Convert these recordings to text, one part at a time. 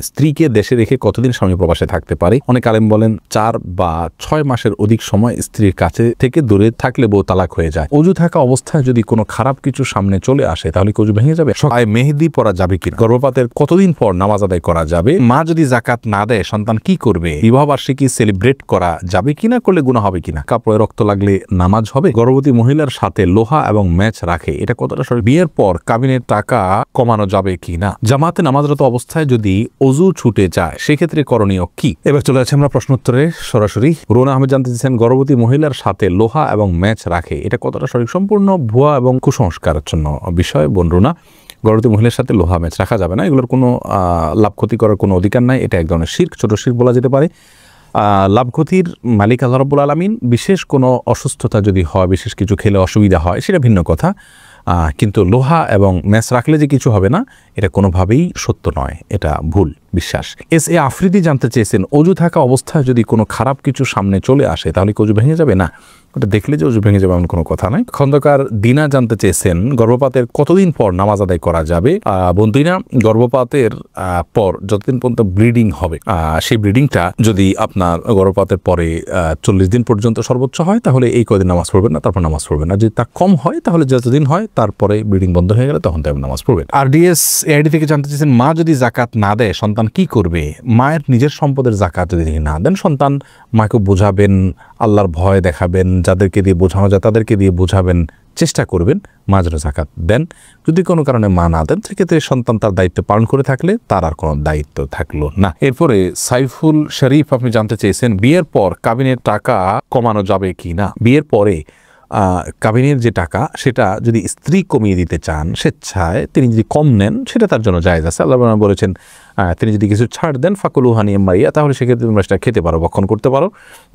স্ত্রীকে দেশে রেখে কতদিন স্বামী প্রবাসে থাকতে পারে? অনেক আলেম বলেন 4 বা 6 মাসের অধিক সময় স্ত্রীর কাছে থেকে দূরে থাকলে বউ তালাক হয়ে যায়। অজু থাকা অবস্থায় যদি কোনো খারাপ কিছু সামনে চলে আসে তাহলে কি অজু ভেঙে যাবে? সকালে মেহেদি পরা যাবে কিনা? গর্ভপাতের কতদিন পর নামাজ আদায় করা যাবে? মা যদি যাকাত না দেয় সন্তান কি করবে? বিবাহবার্ষিকী সেলিব্রেট করা যাবে কিনা, করলে গুনাহ হবে কিনা? কাপড়ে রক্ত লাগলে নামাজ হবে? গর্ভবতী মহিলার সাথে লোহা এবং ম্যাচ রাখে, এটা কতটা সঠিক? বিয়ের পর কাবিনের টাকা কমানো যাবে কিনা? জামাতে নামাজরত অবস্থায় যদি অজু ছুটে যায় সেক্ষেত্রে করণীয় কি? এবার চলে যাচ্ছে আমরা প্রশ্ন উত্তরে সরাসরি। রোনা আহমেদ জানতে চাইছেন গর্ভবতী মহিলার সাথে লোহা এবং ম্যাচ রাখে, এটা কতটা সঠিক? সম্পূর্ণ ভুয়া এবং কুসংস্কারাচ্ছন্ন বিষয় বোন রোনা। গর্ভবতী মহিলার সাথে লোহা ম্যাচ রাখা যাবে না, এগুলোর কোনো লাভ ক্ষতি করার কোনো অধিকার নাই। এটা এক ধরনের শিরক, ছোট শিরক বলা যেতে পারে। লাভ ক্ষতির মালিক আল্লাহ রাব্বুল আলামিন। বিশেষ কোনো অসুস্থতা যদি হয়, বিশেষ কিছু খেলে অসুবিধা হয়, সেটা ভিন্ন কথা। কিন্তু লোহা এবং ম্যাচ রাখলে যে কিছু হবে না, এটা কোনোভাবেই সত্য নয়, এটা ভুল বিশ্বাস। এস এ আফ্রিদি জানতে চেয়েছেন অজু থাকা অবস্থায় যদি কোনো খারাপ কিছু সামনে চলে আসে তাহলে কি অজু ভেঙে যাবে? না, ওটা দেখলে যে অজু ভেঙে যাবে এমন কোনো কথা নয়। খন্দকার দিনা জানতে চেয়েছেন গর্ভপাতের কতদিন পর নামাজ আদায় করা যাবে? বন্দিনা, গর্ভপাতের পর যতদিন পর্যন্ত ব্লিডিং হবে, সেই ব্লিডিংটা যদি আপনার গর্ভপাতের পরে 40 দিন পর্যন্ত সর্বোচ্চ হয় তাহলে এই কদিন নামাজ পড়বেন না, তারপর নামাজ পড়বেন না। যদি তা কম হয় তাহলে যতদিন হয় তারপরে ব্লিডিং বন্ধ হয়ে গেলে তখন তাই নামাজ পড়বেন। RDS AID থেকে জানতে চেয়েছেন মা যদি যাকাত না দেয় সন্তান কি করবে? মায়ের নিজের সম্পদের যাকাত যদি না দেন, সন্তান মাকে বোঝাবেন, আল্লাহর ভয় দেখাবেন, যাদেরকে দিয়ে বোঝানো যায় তাদেরকে দিয়ে বোঝাবেন, চেষ্টা করবেন মা যেন যাকাত দেন। যদি কোনো কারণে মা না দেন সেক্ষেত্রে সন্তান তার দায়িত্ব পালন করে থাকলে তার আর কোনো দায়িত্ব থাকলো না। এরপরে সাইফুল শরীফ আপনি জানতে চেয়েছেন বিয়ের পর কাবিনের টাকা কমানো যাবে কি না? বিয়ের পরে কাবিনের যে টাকা সেটা যদি স্ত্রী কমিয়ে দিতে চান স্বেচ্ছায়, তিনি যদি কম নেন সেটা তার জন্য জায়েজ আছে। আল্লাহ বলেছেন তিনি যদি কিছু ছাড় দেন ফাকুলু হানিয়াম মারিয়া, তাহলে সেক্ষেত্রে তোমরা সেটা খেতে পারো, ভক্ষণ করতে পারো,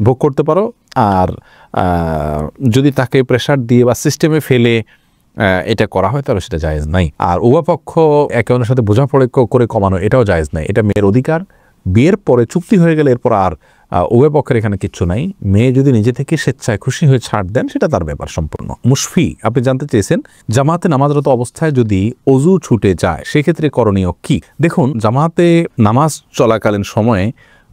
ভোগ করতে পারো। আর যদি তাকে প্রেশার দিয়ে বা সিস্টেমে ফেলে এটা করা হয় তাহলে সেটা জায়েজ নাই। আর উভয় পক্ষ একে অন্যের সাথে বোঝাপড়া করে কমানো, এটাও জায়েজ নাই, এটা মেয়ের অধিকার। বিয়ের পরে চুক্তি হয়ে গেলে এরপর আর উভয় পক্ষের এখানে কিচ্ছু নাই। মেয়ে যদি নিজে থেকে স্বেচ্ছায় খুশি হয়ে ছাড় দেন সেটা তার ব্যাপার সম্পূর্ণ। মুশফি আপনি জানতে চেয়েছেন জামাতে নামাজরত অবস্থায় যদি অজু ছুটে যায় সেক্ষেত্রে করণীয় কি? দেখুন, জামাতে নামাজ চলাকালীন সময়ে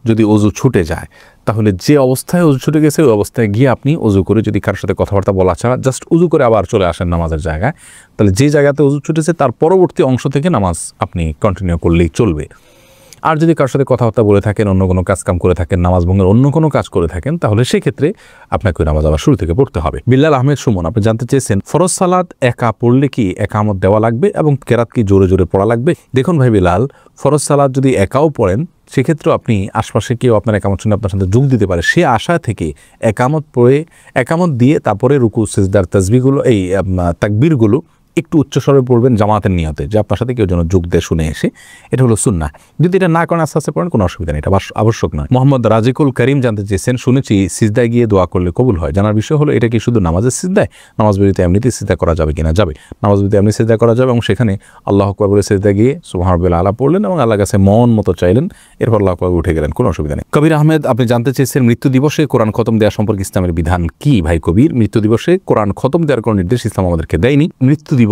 যদি অজু ছুটে যায় তাহলে যে অবস্থায় অজু ছুটে গেছে ওই অবস্থায় গিয়ে আপনি অজু করে, যদি কারোর সাথে কথাবার্তা বলা ছাড়া জাস্ট অজু করে আবার চলে আসেন নামাজের জায়গায়, তাহলে যে জায়গাতে অজু ছুটেছে তার পরবর্তী অংশ থেকে নামাজ আপনি কন্টিনিউ করলেই চলবে। আর যদি কারোর সাথে কথাবার্তা বলে থাকেন, অন্য কোনো কাজকাম করে থাকেন, নামাজ ভঙ্গের অন্য কোনো কাজ করে থাকেন, তাহলে সেক্ষেত্রে আপনাকে নামাজ আবার শুরু থেকে পড়তে হবে। বিল্লাল আহমেদ সুমন আপনি জানতে চেয়েছেন ফরজ সালাত একা পড়লে কি একামত দেওয়া লাগবে এবং কেরাত কি জোরে জোরে পড়া লাগবে? দেখুন ভাই বিলাল, ফরজ সালাত যদি একাও পড়েন সেক্ষেত্রেও আপনি আশপাশে কেউ আপনার একামত শুনে আপনার সাথে যোগ দিতে পারে, সে আশা থেকে একামত পড়ে, একামত দিয়ে তারপরে রুকু সিজদার তাসবিহগুলো, এই তাকবীরগুলো একটু উচ্চস্বরে পড়বেন জামাতের নিয়তে, যে আপনার সাথে কেউ যেন যোগ দিয়ে শুনে এসে। এটা হলো সুন্নাহ। যদি এটা না করেন আস্তে আস্তে পড়েন, কোনো অসুবিধা নেই, এটা আবশ্যক নয়। মোহাম্মদ রাজিকুল করিম জানতে চেয়েছেন শুনেছি সিজদায় গিয়ে দোয়া করলে কবুল হয়, জানার বিষয় হলো এটা কি শুধু নামাজের সিজদায়? নামাজ বিরতিতে এমনিতে সিজদা করা যাবে কিনা? যাবে, নামাজ বিরতিতে এমনি সিজদা করা যাবে এবং সেখানে আল্লাহু আকবার বলে সিজদা গিয়ে সুবহানাল্লাহিল আলা পড়লেন এবং আল্লাহর কাছে মন মতো চাইলেন, এরপর আল্লাহু আকবার উঠে গেলেন, কোনো অসুবিধা নেই। কবির আহমেদ আপনি জানতে চেয়েছেন মৃত্যু দিবসে কোরআন খতম দেওয়া সম্পর্কে ইসলামের বিধান কি? ভাই কবির, মৃত্যু দিবসে কোরআন খতম দেওয়ার কোনো নির্দেশ ইসলাম আমাদেরকে দেয়নি। মৃত্যু দিবস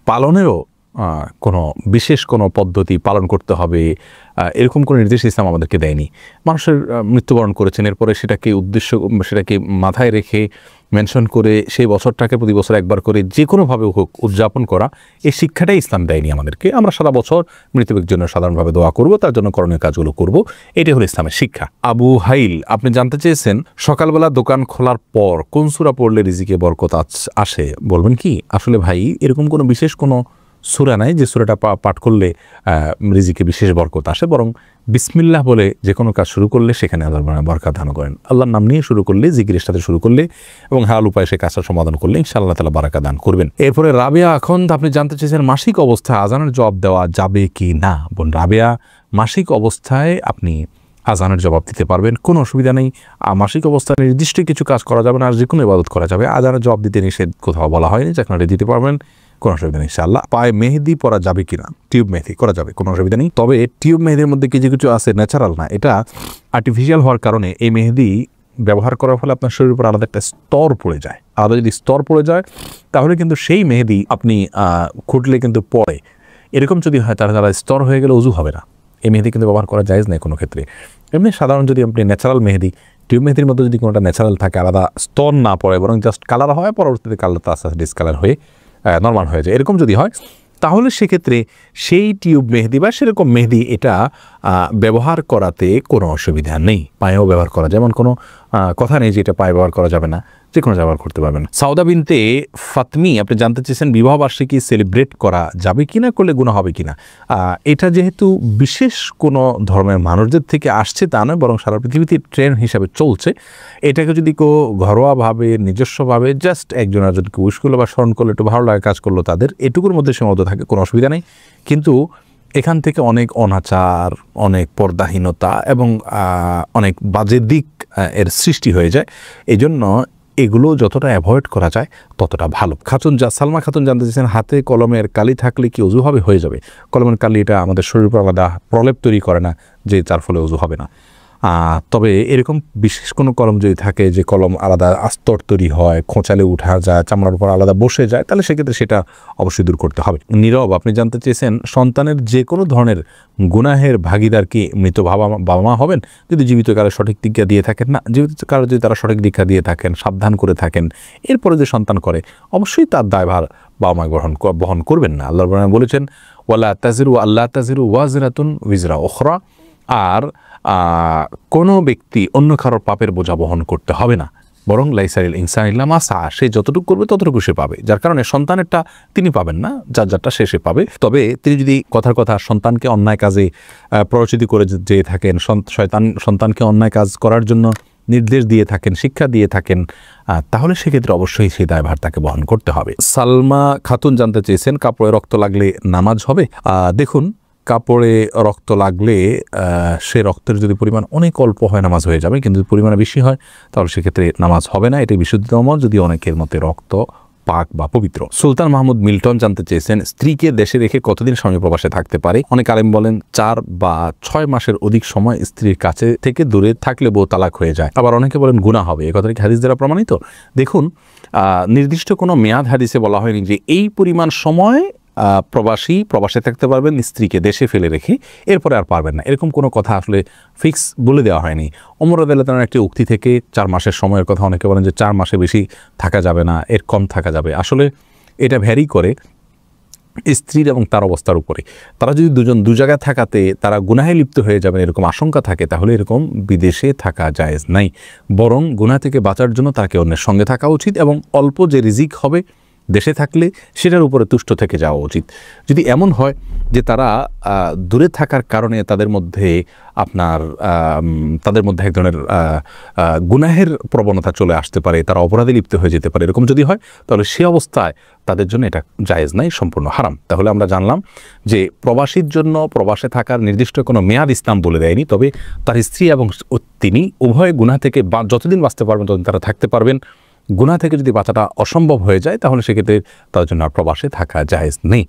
পালনেরও কোনো বিশেষ কোনো পদ্ধতি পালন করতে হবে এরকম কোনো নির্দেশ ইসলাম আমাদেরকে দেয়নি। মানুষের মৃত্যুবরণ করেছেন, এরপরে সেটাকে সেটাকে মাথায় রেখে মেনশন করে সেই বছরটাকে প্রতি বছর একবার করে যে কোনোভাবে হোক উদযাপন করা, এই শিক্ষাটাই ইসলাম দেয়নি আমাদেরকে। আমরা সারা বছর মৃত্যুর জন্য সাধারণভাবে দোয়া করব, তার জন্য করণীয় কাজগুলো করব, এটাই হলো ইসলামের শিক্ষা। আবু হাইল আপনি জানতে চেয়েছেন সকালবেলা দোকান খোলার পর কোন সূরা পড়লে রিজিকে বরকত আসে, বলবেন কি? আসলে ভাই এরকম কোনো বিশেষ কোনো সূরা নাই যে সূরাটা পাঠ করলে রিজিকে বিশেষ বরকত আসে, বরং বিসমিল্লাহ বলে যে কোনো কাজ শুরু করলে সেখানে আল্লাহর বরকত দান করেন। আল্লাহর নাম নিয়ে শুরু করলে, জিকিরের সাথে শুরু করলে এবং হালাল উপায়ে সে কাজটা সমাধান করলে ইনশাআল্লাহ তাআলা বারাকা দান করবেন। এরপরে রাবেয়া আখন্দ আপনি জানতে চেয়েছেন মাসিক অবস্থায় আজানের জবাব দেওয়া যাবে কি না? বোন রাবেয়া, মাসিক অবস্থায় আপনি আজানের জবাব দিতে পারবেন, কোনো অসুবিধা নেই। মাসিক অবস্থায় নির্দিষ্ট কিছু কাজ করা যাবে না, আর যে কোনো ইবাদত করা যাবে। আজানের জবাব দিতে নিষেধ কোথাও বলা হয়নি, যে আপনারা দিতে পারবেন, কোনো অসুবিধা নেই ইনশাআল্লাহ। পায়ে মেহেদি পরা যাবে কিনা? টিউব মেহেদি করা যাবে, কোনো অসুবিধা নেই। তবে টিউব মেহেদির মধ্যে কিছু কিছু আছে ন্যাচারাল না, এটা আর্টিফিশিয়াল হওয়ার কারণে এই মেহেদি ব্যবহার করার ফলে আপনার শরীরের উপর আলাদা একটা স্তর পড়ে যায়। আলাদা যদি স্তর পড়ে যায় তাহলে কিন্তু সেই মেহেদি আপনি খুঁটলে কিন্তু পড়ে, এরকম যদি হয় তাহলে স্তর হয়ে গেলে উজু হবে না। এই মেহেদি কিন্তু ব্যবহার করা জায়েজ নেই কোনো ক্ষেত্রে। এমনি সাধারণ যদি আপনি ন্যাচারাল মেহেদি, টিউব মেহেদির মধ্যে যদি কোনোটা ন্যাচারাল থাকে, আলাদা স্তর না পড়ে, বরং জাস্ট কালার হয়, পরবর্তীতে কালারটা আস্তে আস্তে ডিসকালার হয়ে নর্মাল হয়ে যায়, এরকম যদি হয়, তাহলে সেক্ষেত্রে সেই টিউব মেহেদি বা সেরকম মেহেদি এটা ব্যবহার করাতে কোনো অসুবিধা নেই। পায়েও ব্যবহার করা, যেমন কোনো কথা নেই যে এটা পায়ে ব্যবহার করা যাবে না, যে কোনো ব্যবহার করতে পারবেন। সাউদা বিনতে ফাতমি আপনি জানতে চেয়েছেন বিবাহবার্ষিকী সেলিব্রেট করা যাবে কিনা, করলে গুনাহ হবে কিনা। এটা যেহেতু বিশেষ কোনো ধর্মের মানুষদের থেকে আসছে তা নয়, বরং সারা পৃথিবীতে ট্রেন্ড হিসাবে চলছে। এটাকে যদি কেউ ঘরোয়াভাবে নিজস্বভাবে জাস্ট একজনের যদি উইশ করলো বা স্মরণ করলো, একটু ভালো লাগে কাজ করলো, তাদের এটুকুর মধ্যে সীমাবদ্ধ থাকে, কোনো অসুবিধা নেই। কিন্তু এখান থেকে অনেক অনাচার, অনেক পর্দাহীনতা এবং অনেক বাজে দিক এর সৃষ্টি হয়ে যায়। এই জন্য এগুলো যতটা অ্যাভয়েড করা যায় ততটা ভালো। সালমা খাতুন জানতে চেয়েছেন হাতে কলমের কালি থাকলে কি ওযু হবে? হয়ে যাবে। কলমের কালি এটা আমাদের শরীরের উপর আলাদা প্রলেপ তৈরি করে না যে যার ফলে ওযু হবে না। তবে এরকম বিশেষ কোনো কলম যদি থাকে যে কলম আলাদা আস্তর তৈরি হয়, খোঁচালে উঠা যায়, চামড়ার উপর আলাদা বসে যায়, তাহলে সেক্ষেত্রে সেটা অবশ্যই দূর করতে হবে। নীরব আপনি জানতে চেয়েছেন সন্তানের যে কোনো ধরনের গুনাহের ভাগিদার কি মৃত বাবা মা হবেন যদি জীবিত কারো সঠিক দীক্ষা দিয়ে থাকেন? না, জীবিত কারো যদি তারা সঠিক দীক্ষা দিয়ে থাকেন, সাবধান করে থাকেন, এরপরে যে সন্তান করে অবশ্যই তার দায়ভার বাবা মা বহন করবেন না। আল্লাহ বলেছেন ওয়ালা তাজিরু আল্লাহ তাজিরু ওয়াজিরাতুন উইজরা উখরা, আর কোনো ব্যক্তি অন্য কারোর পাপের বোঝা বহন করতে হবে না, বরং লাইসারিল ইনসান ইল্লা মা সা, সে যতটুকু করবে ততটুকু সে পাবে। যার কারণে সন্তানেরটা তিনি পাবেন না, যারটা সে পাবে। তবে তিনি যদি কথার কথা সন্তানকে অন্যায় কাজে প্ররোচিত করে যেয়ে থাকেন, সন্তানকে অন্যায় কাজ করার জন্য নির্দেশ দিয়ে থাকেন, শিক্ষা দিয়ে থাকেন, তাহলে সেক্ষেত্রে অবশ্যই সেই দায়ভার তাকে বহন করতে হবে। সালমা খাতুন জানতে চেয়েছেন কাপড়ে রক্ত লাগলে নামাজ হবে? দেখুন, কাপড়ে রক্ত লাগলে সে রক্তের যদি পরিমাণ অনেক অল্প হয় নামাজ হয়ে যাবে, কিন্তু যদি পরিমাণে বেশি হয় তাহলে সেক্ষেত্রে নামাজ হবে না। এটি বিশুদ্ধতম মত যদি অনেকের মতে রক্ত পাক বা পবিত্র। সুলতান মাহমুদ মিল্টন জানতে চেয়েছেন স্ত্রীকে দেশে রেখে কতদিন স্বামী প্রবাসে থাকতে পারে? অনেক আলেম বলেন 4 বা 6 মাসের অধিক সময় স্ত্রীর কাছে থেকে দূরে থাকলে বউ তালাক হয়ে যায়। আবার অনেকে বলেন গুনাহ হবে। এই কথাটি হাদিস দ্বারা প্রমাণিত? দেখুন, নির্দিষ্ট কোনো মেয়াদ হাদিসে বলা হয়নি যে এই পরিমাণ সময় প্রবাসে থাকতে পারবেন স্ত্রীকে দেশে ফেলে রেখে, এরপরে আর পারবেন না, এরকম কোনো কথা আসলে ফিক্স বলে দেওয়া হয়নি। ওমর রাদিয়াল্লাহু তাআলার একটি উক্তি থেকে 4 মাসের সময়ের কথা অনেকে বলেন যে 4 মাসে বেশি থাকা যাবে না, এর কম থাকা যাবে। আসলে এটা ভ্যারি করে স্ত্রীর এবং তার অবস্থার উপরে। তারা যদি দু জায়গায় থাকাতে তারা গুনাহে লিপ্ত হয়ে যাবেন এরকম আশঙ্কা থাকে, তাহলে এরকম বিদেশে থাকা জায়েজ নাই, বরং গুনাহ থেকে বাঁচার জন্য তাকে অন্যের সঙ্গে থাকা উচিত এবং অল্প যে রিজিক হবে দেশে থাকলে সেটার উপরে তুষ্ট থেকে যাওয়া উচিত। যদি এমন হয় যে তারা দূরে থাকার কারণে তাদের মধ্যে এক ধরনের গুনাহের প্রবণতা চলে আসতে পারে, তারা অপরাধে লিপ্ত হয়ে যেতে পারে, এরকম যদি হয় তাহলে সে অবস্থায় তাদের জন্য এটা জায়েজ নাই, সম্পূর্ণ হারাম। তাহলে আমরা জানলাম যে প্রবাসীর জন্য প্রবাসে থাকার নির্দিষ্ট কোনো মেয়াদ ইসলাম বলে দেয়নি, তবে তার স্ত্রী এবং তিনি উভয় গুনাহ থেকে যতদিন বাঁচতে পারবেন ততদিন তারা থাকতে পারবেন। গুনাহ থেকে যদি বাঁচাটা অসম্ভব হয়ে যায় তাহলে সেক্ষেত্রে তার জন্য আর প্রবাসে থাকা জায়েজ নেই।